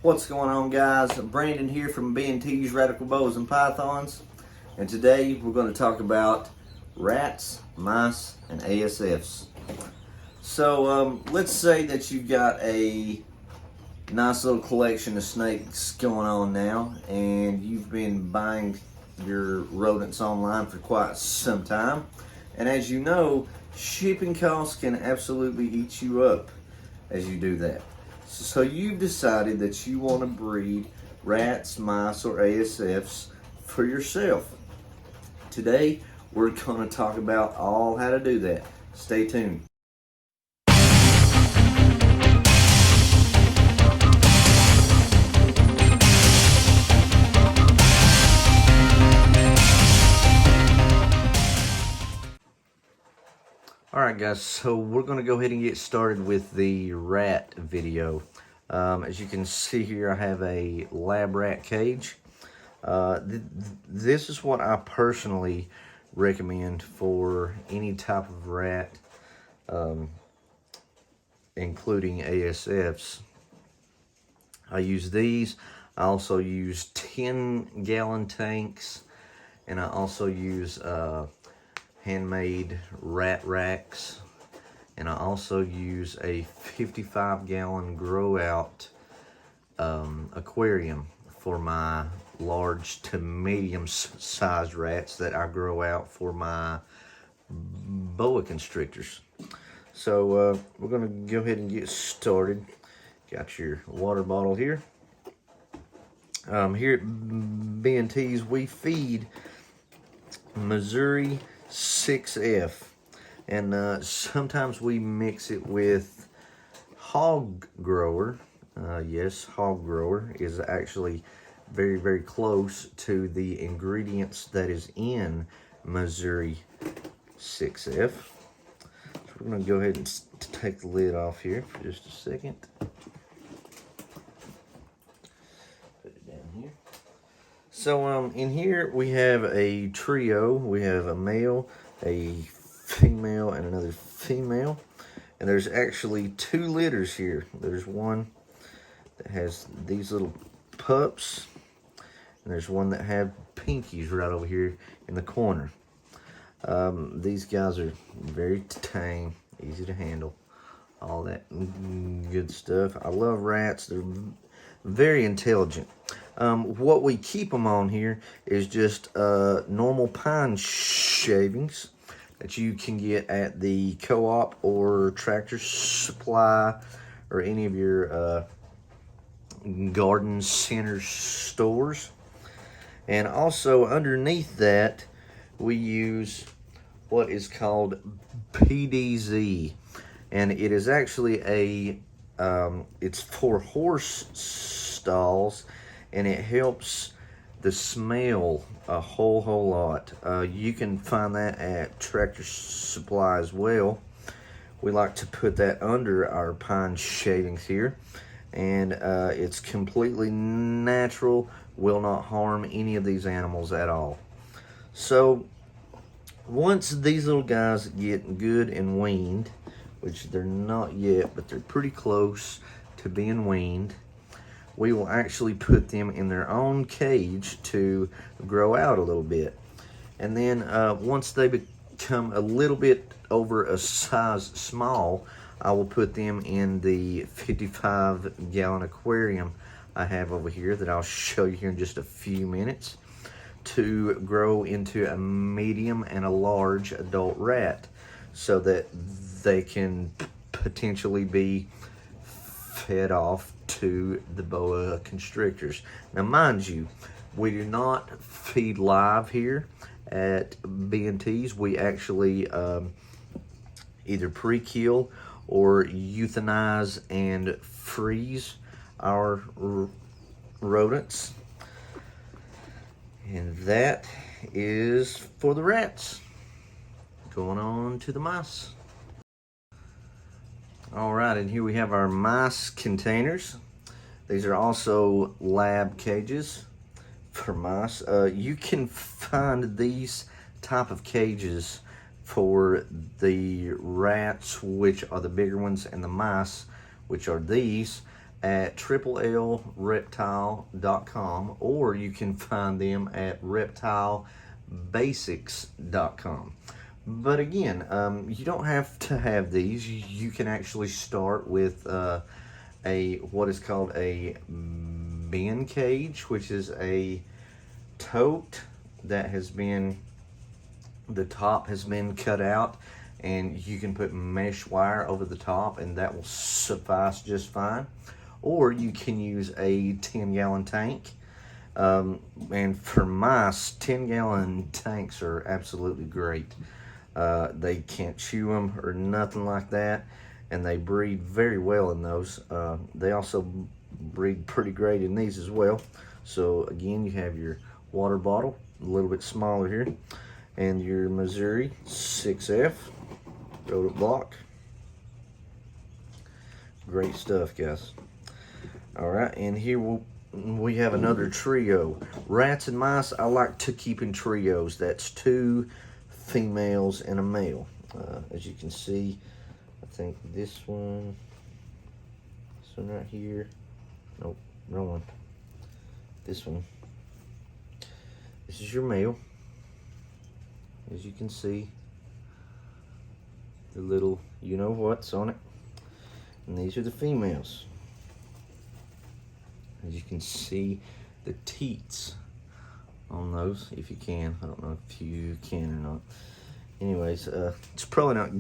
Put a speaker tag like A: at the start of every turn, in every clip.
A: What's going on, guys? Brandon here from B&T's Radical Bows and Pythons, and today we're going to talk about rats, mice, and ASFs. So let's say that you've got a nice little collection of snakes going on now, and you've been buying your rodents online for quite some time, and as you know, shipping costs can absolutely eat you up as you do that. So you've decided that you want to breed rats, mice, or ASFs for yourself. Today, we're going to talk about all how to do that. Stay tuned. Alright guys, so we're going to go ahead and get started with the rat video. As you can see here, I have a lab rat cage. This is what I personally recommend for any type of rat, including ASFs. I use these. I also use 10-gallon tanks, and I also use handmade rat racks, and I also use a 55-gallon grow out aquarium for my large to medium sized rats that I grow out for my boa constrictors. So we're gonna go ahead and get started. Got your water bottle here. Here at B&T's we feed Mazuri 6F, and sometimes we mix it with hog grower. Yes, hog grower is actually very close to the ingredients that is in Mazuri 6F. So we're going to go ahead and take the lid off here for just a second. Put it down here. So in here we have a trio. We have a male, a female, and another female. And there's actually 2 litters here. There's one that has these little pups, and there's one that have pinkies right over here in the corner. These guys are very tame, easy to handle, all that good stuff. I love rats. They're very intelligent. What we keep them on here is just normal pine shavings that you can get at the co-op or Tractor Supply or any of your garden center stores. And also underneath that we use what is called PDZ, and it is actually a it's for horse stalls, and it helps the smell a whole lot. You can find that at Tractor Supply as well. We like to put that under our pine shavings here, and it's completely natural, will not harm any of these animals at all. So once these little guys get good and weaned, which they're not yet, but they're pretty close to being weaned, we will actually put them in their own cage to grow out a little bit. And then once they become a little bit over a size small, I will put them in the 55-gallon aquarium I have over here that I'll show you here in just a few minutes, to grow into a medium and a large adult rat, so that they can potentially be fed off to the boa constrictors. Now mind you, we do not feed live here at B&T's. We actually either pre-kill or euthanize and freeze our rodents. And that is for the rats. Going on to the mice. All right, and here we have our mice containers. These are also lab cages for mice. You can find these type of cages for the rats, which are the bigger ones, and the mice, which are these, at triplelreptile.com, or you can find them at reptilebasics.com. But again, you don't have to have these. You can actually start with what is called a bin cage, which is a tote that has been, the top has been cut out, and you can put mesh wire over the top and that will suffice just fine. Or you can use a 10-gallon tank. And for mice, 10-gallon tanks are absolutely great. They can't chew them or nothing like that, and they breed very well in those. They also breed pretty great in these as well. So again, you have your water bottle, a little bit smaller here, and your Mazuri 6F rodent block. Great stuff, guys. All right, and here we have another trio. Rats and mice, I like to keep in trios. That's 2 females and a male. As you can see, I think this one right here. Nope, wrong one. This one. This is your male. As you can see, the little you-know-what's on it. And these are the females. As you can see, the teats on those, if you can. I don't know if you can or not. Anyways, it's probably not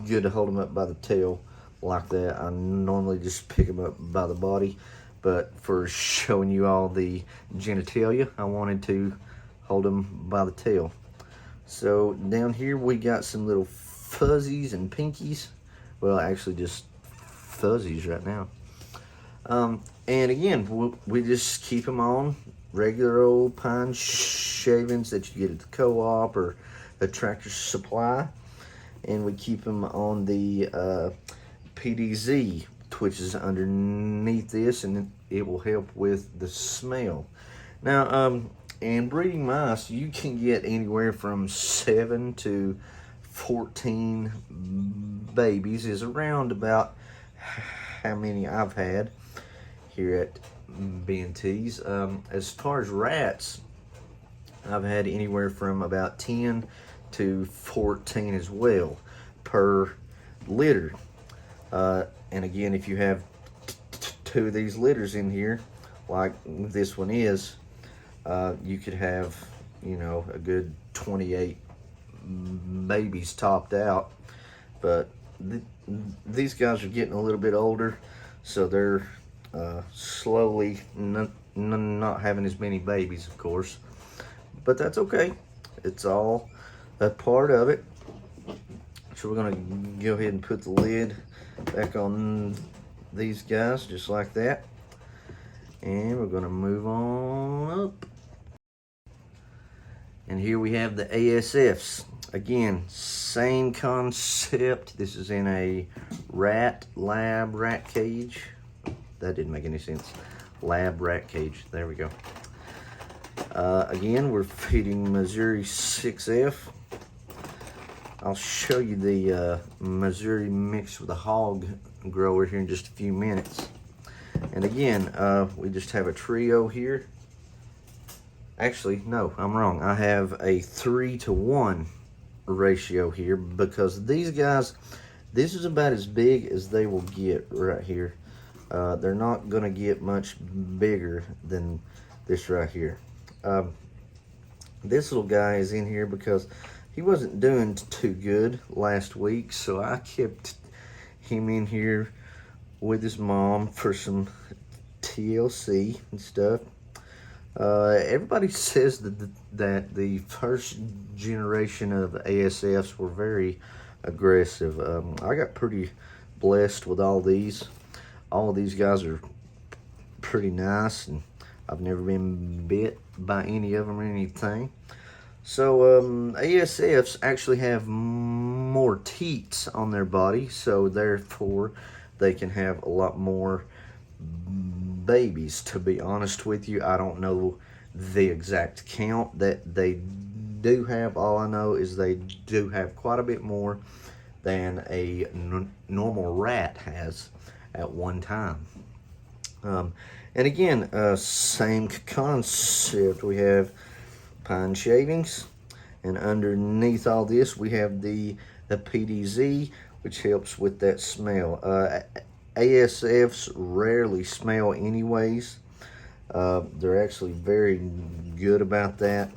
A: good to hold them up by the tail like that. I normally just pick them up by the body, but for showing you all the genitalia, I wanted to hold them by the tail. So down here we got some little fuzzies and pinkies. Well, actually just fuzzies right now. And again, we just keep them on regular old pine shavings that you get at the co-op or a Tractor Supply, and we keep them on the PDZ, which is underneath this, and it will help with the smell. Now, in breeding mice, you can get anywhere from 7 to 14 babies, is around about how many I've had here at B&T's. As far as rats, I've had anywhere from about 10 to 14 as well per litter. And again, if you have 2 of these litters in here, like this one is, you could have, a good 28 babies topped out. But these guys are getting a little bit older, so they're slowly not having as many babies, of course, but that's okay. It's all a part of it. So we're gonna go ahead and put the lid back on these guys just like that, and we're gonna move on up. And here we have the ASFs. Again, same concept. This is in a lab rat cage. That didn't make any sense. Lab rat cage. There we go. Again, we're feeding Mazuri 6F. I'll show you the Mazuri mixed with a hog grower here in just a few minutes. And again, we just have a trio here. Actually, no, I'm wrong. I have a 3-to-1 ratio here because these guys, this is about as big as they will get right here. They're not gonna get much bigger than this right here. This little guy is in here because he wasn't doing too good last week, so I kept him in here with his mom for some TLC and stuff. Everybody says that the first generation of ASFs were very aggressive. I got pretty blessed with all these. All of these guys are pretty nice, and I've never been bit by any of them or anything. So ASFs actually have more teats on their body, so therefore they can have a lot more babies. To be honest with you, I don't know the exact count that they do have. All I know is they do have quite a bit more than a normal rat has at one time. And again, same concept. We have pine shavings, and underneath all this we have the PDZ, which helps with that smell. ASFs rarely smell anyways. They're actually very good about that.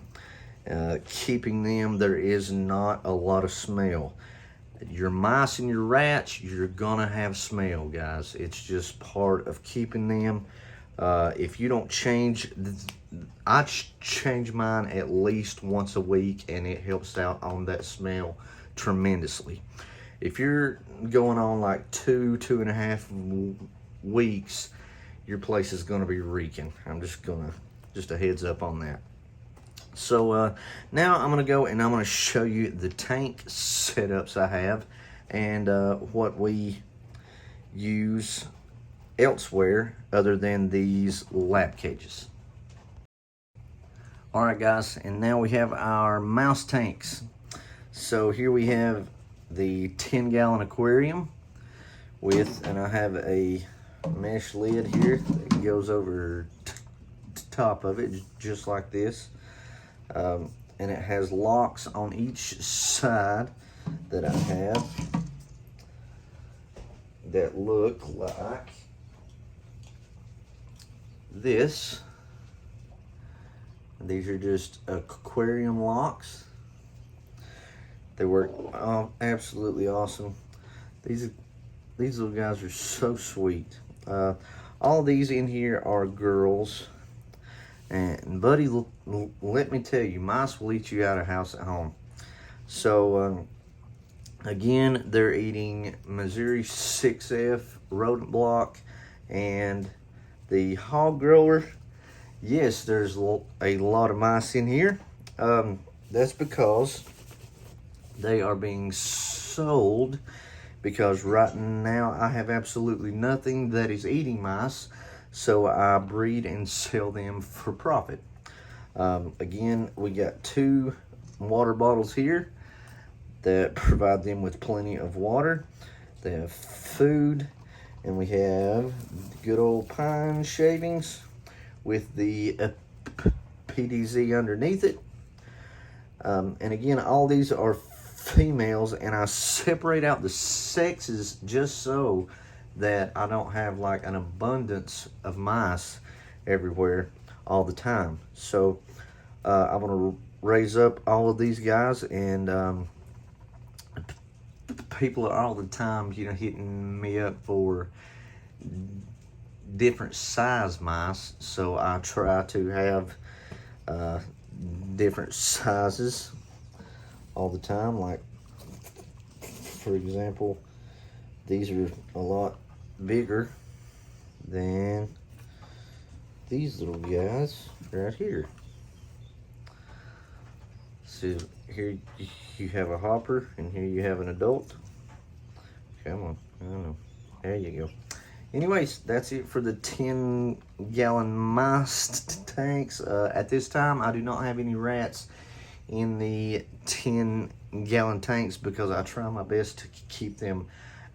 A: Keeping them, there is not a lot of smell. Your mice and your rats, you're gonna have smell, guys. It's just part of keeping them. If you don't change, I change mine at least once a week, and it helps out on that smell tremendously. If you're going on like 2.5 weeks, your place is gonna be reeking. Just a heads up on that. So now I'm going to go and I'm going to show you the tank setups I have and what we use elsewhere other than these lab cages. Alright guys, and now we have our mouse tanks. So here we have the 10-gallon aquarium with, and I have a mesh lid here that goes over top of it just like this. And it has locks on each side that I have that look like this. These are just aquarium locks. They work absolutely awesome. These little guys are so sweet. All these in here are girls. And buddy, let me tell you, mice will eat you out of house at home. So again, they're eating Mazuri 6F rodent block and the hog grower. Yes, there's a lot of mice in here. That's because they are being sold, because right now I have absolutely nothing that is eating mice. So I breed and sell them for profit. Again, we got 2 water bottles here that provide them with plenty of water. They have food, and we have good old pine shavings with the PDZ underneath it. And again, all these are females, and I separate out the sexes just so that I don't have like an abundance of mice everywhere all the time. So I'm gonna raise up all of these guys, and people are all the time, you know, hitting me up for different size mice. So I try to have different sizes all the time. Like, for example, these are a lot bigger than these little guys right here. So here you have a hopper, and here you have an adult. Come on, I don't know. There you go. Anyways, that's it for the 10-gallon mice tanks. At this time, I do not have any rats in the 10-gallon tanks because I try my best to keep them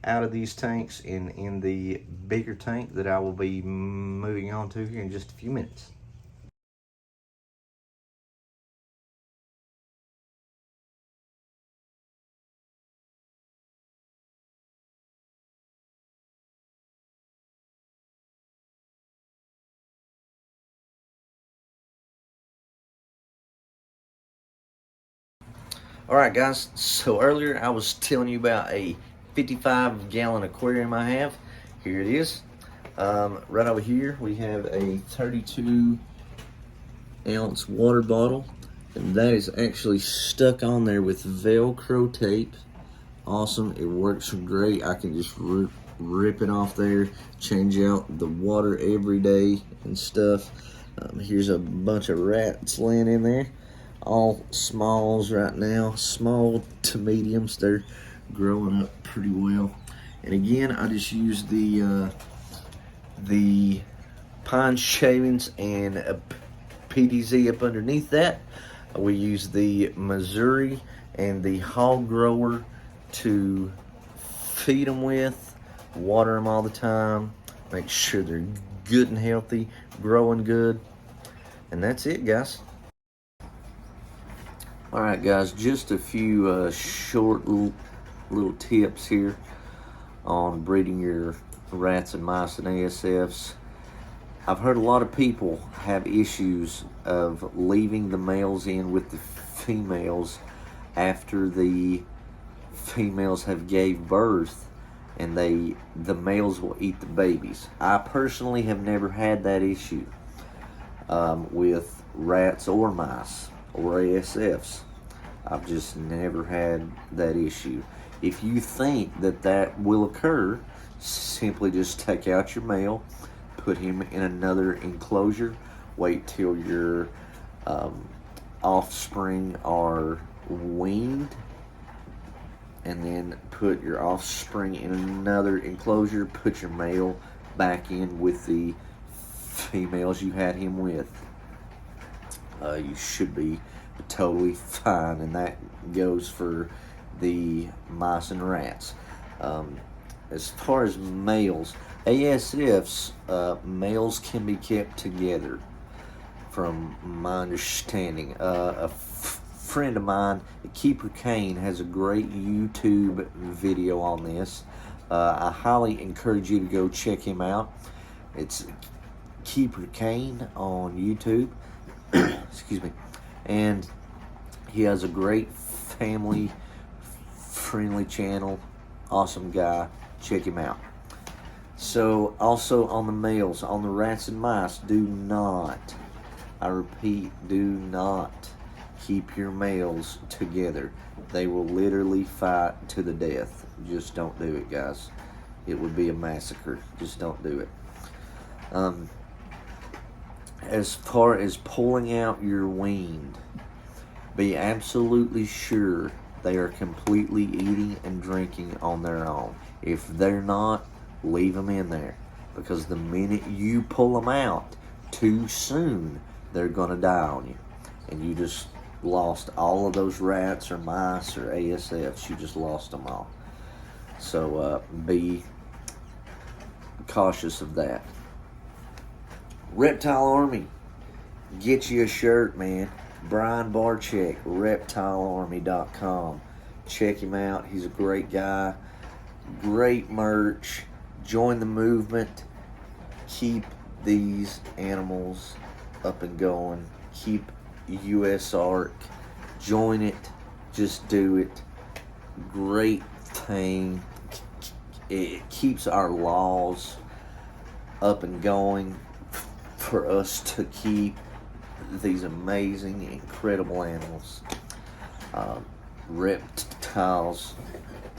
A: out of these tanks and in the bigger tank that I will be moving on to here in just a few minutes. Alright guys, so earlier I was telling you about a 55-gallon aquarium I have. Here it is. Right over here we have a 32-ounce water bottle, and that is actually stuck on there with Velcro tape. Awesome, it works great. I can just rip it off there, change out the water every day and stuff. Here's a bunch of rats laying in there. All smalls right now, small to mediums. They're growing up pretty well. And again, I just use the pine shavings and a PDZ up underneath that. We use the Mazuri and the hog grower to feed them with, water them all the time, make sure they're good and healthy, growing good. And that's it, guys. All right, guys, just a few short little tips here on breeding your rats and mice and ASFs. I've heard a lot of people have issues of leaving the males in with the females after the females have gave birth, and the males will eat the babies. I personally have never had that issue with rats or mice or ASFs. I've just never had that issue. If you think that will occur, simply just take out your male, put him in another enclosure, wait till your offspring are weaned, and then put your offspring in another enclosure, put your male back in with the females you had him with. You should be totally fine, and that goes for the mice and rats. As far as males, ASFs, males can be kept together, from my understanding. A friend of mine, Keeper Kane, has a great YouTube video on this. I highly encourage you to go check him out. It's Keeper Kane on YouTube. Excuse me. And he has a great family friendly channel. Awesome guy. Check him out. So also on the males, on the rats and mice, do not, I repeat, do not keep your males together. They will literally fight to the death. Just don't do it, guys. It would be a massacre. Just don't do it. As far as pulling out your weaned, be absolutely sure they are completely eating and drinking on their own. If they're not, leave them in there, because the minute you pull them out too soon, they're going to die on you, and you just lost all of those rats or mice or ASFs. You just lost them all. So be cautious of that. Reptile Army, get you a shirt, man. Brian Barczyk, reptilearmy.com. Check him out. He's a great guy. Great merch. Join the movement. Keep these animals up and going. Keep USARK. Join it. Just do it. Great thing. It keeps our laws up and going for us to keep these amazing, incredible animals. Reptiles,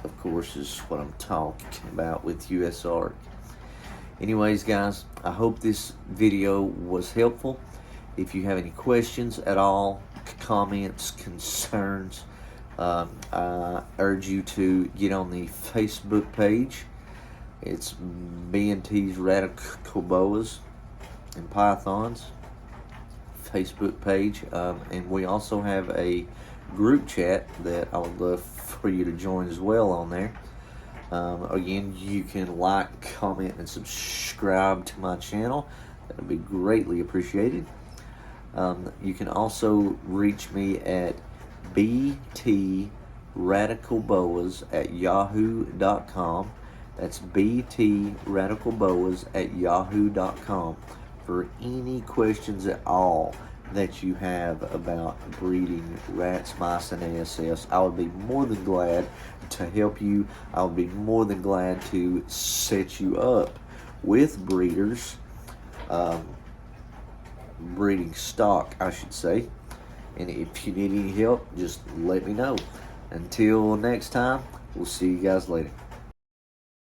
A: of course, is what I'm talking about with USARK. Anyways, guys, I hope this video was helpful. If you have any questions at all, comments, concerns, I urge you to get on the Facebook page. It's B&T's Radical Boas and Pythons Facebook page, and we also have a group chat that I would love for you to join as well on there. Again, you can like, comment, and subscribe to my channel. That would be greatly appreciated. You can also reach me at btradicalboas@yahoo.com. That's btradicalboas@yahoo.com for any questions at all that you have about breeding rats, mice, and ASFs. I would be more than glad to help you. I would be more than glad to set you up with breeders, breeding stock, I should say. And if you need any help, just let me know. Until next time, we'll see you guys later.